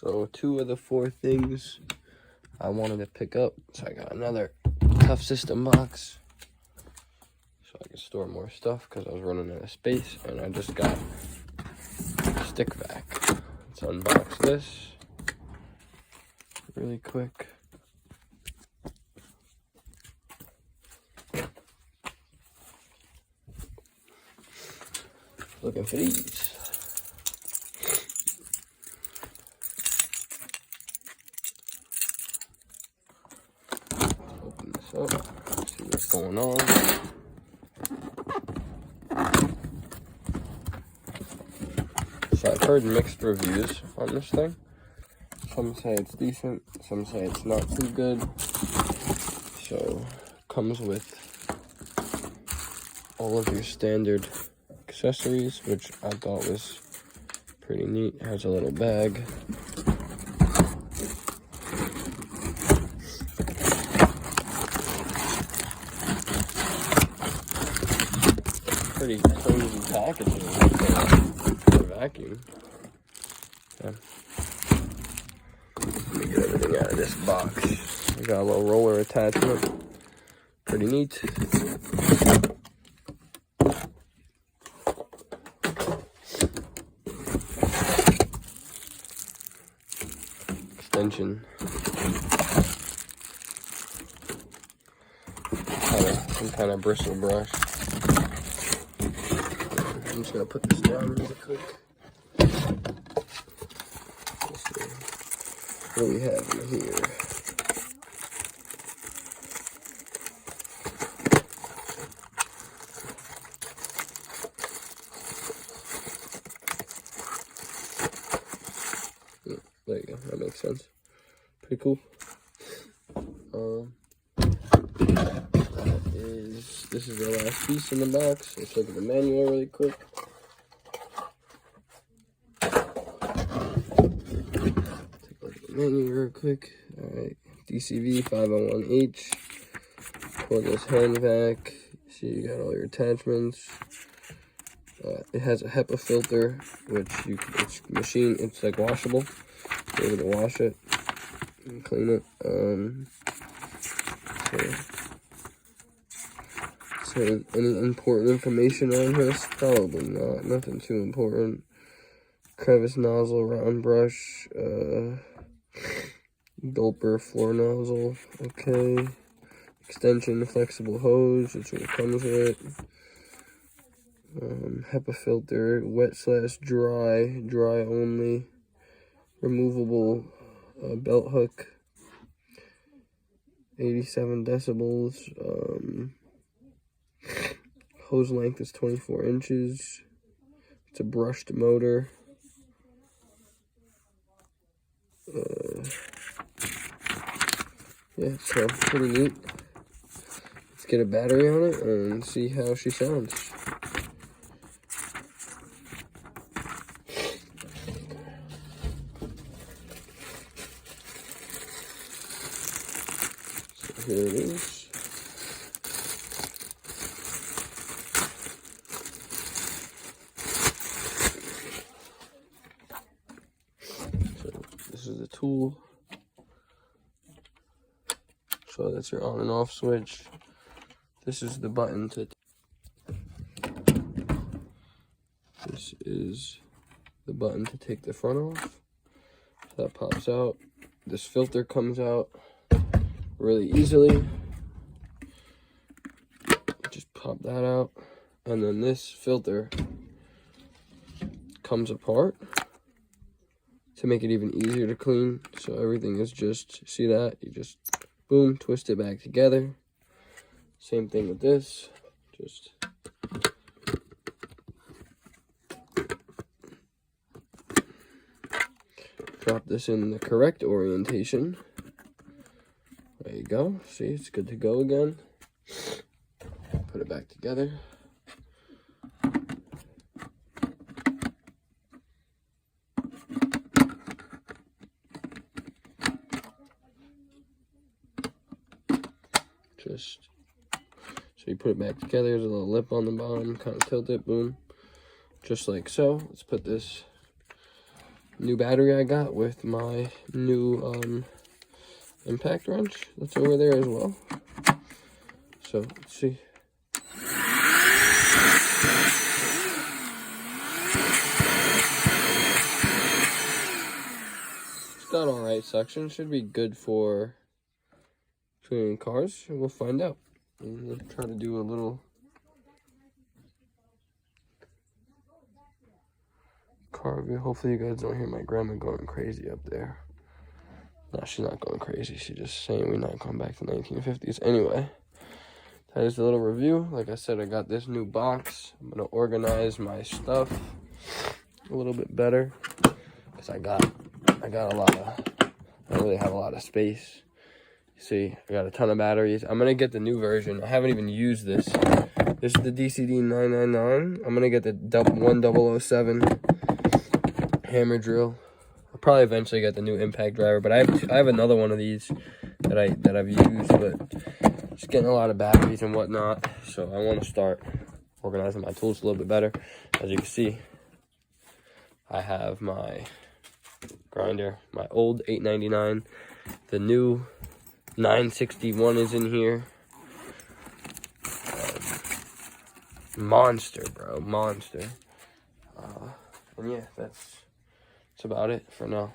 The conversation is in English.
So 2 of the 4 things I wanted to pick up. So I got another Tough System box, so I can store more stuff because I was running out of space. And I just got stick vac. Let's unbox this really quick. Looking for these. Open this up, see what's going on. So I've heard mixed reviews on this thing. Some say it's decent, some say it's not too good. So comes with all of your standard accessories, which I thought was pretty neat. It has a little bag. Pretty cozy packaging for vacuum. Yeah. Let me get everything out of this box. We got a little roller attachment. Pretty neat. Extension. Some kind of bristle brush. I'm just gonna put this down really quick. Let's see what we have in here. There you go. That makes sense. Pretty cool. This is the last piece in the box. Let's look at the manual really quick. Take a look at the menu real quick. Alright, Dcv501H. Cordless hand vac. See, you got all your attachments. It has a HEPA filter, which it's like washable. You're able to wash it and clean it. So any important information on this? Probably not. Nothing too important. Crevice nozzle, round brush, gulper, floor nozzle. Okay. Extension, flexible hose. That's what it comes with. HEPA filter, wet/dry, dry only. Removable belt hook. 87 decibels. Hose length is 24 inches. It's a brushed motor. Yeah, so pretty neat. Let's get a battery on it and see how she sounds. So here it is. This is the tool. So that's your on and off switch. This is the button to. This is the button to take the front off. So that pops out. This filter comes out really easily. Just pop that out. And then this filter comes apart to make it even easier to clean. So everything is just, see that? You just, boom, twist it back together. Same thing with this. Just drop this in the correct orientation. There you go. See, it's good to go again. Put it back together. Just so you put it back together. There's a little lip on the bottom, kind of tilt it, boom, just like so. Let's put this new battery I got with my new impact wrench that's over there as well. So let's see. It's got alright suction, should be good for tuning cars. We'll find out. We'll try to do a little car review. Hopefully you guys don't hear my grandma going crazy up there. No, she's not going crazy. She's just saying we're not going back to 1950s. Anyway, that is a little review. Like I said, I got this new box. I'm going to organize my stuff a little bit better because I got a lot of, I don't really have a lot of space. See, I got a ton of batteries. I'm going to get the new version. I haven't even used this. This is the DCD999. I'm going to get the 1007 hammer drill. I'll probably eventually get the new impact driver, but I have another one of these that I've used, but it's getting a lot of batteries and whatnot. So I want to start organizing my tools a little bit better. As you can see, I have my grinder, my old 899, the new 961 is in here. Monster, bro, monster. And yeah, that's about it for now.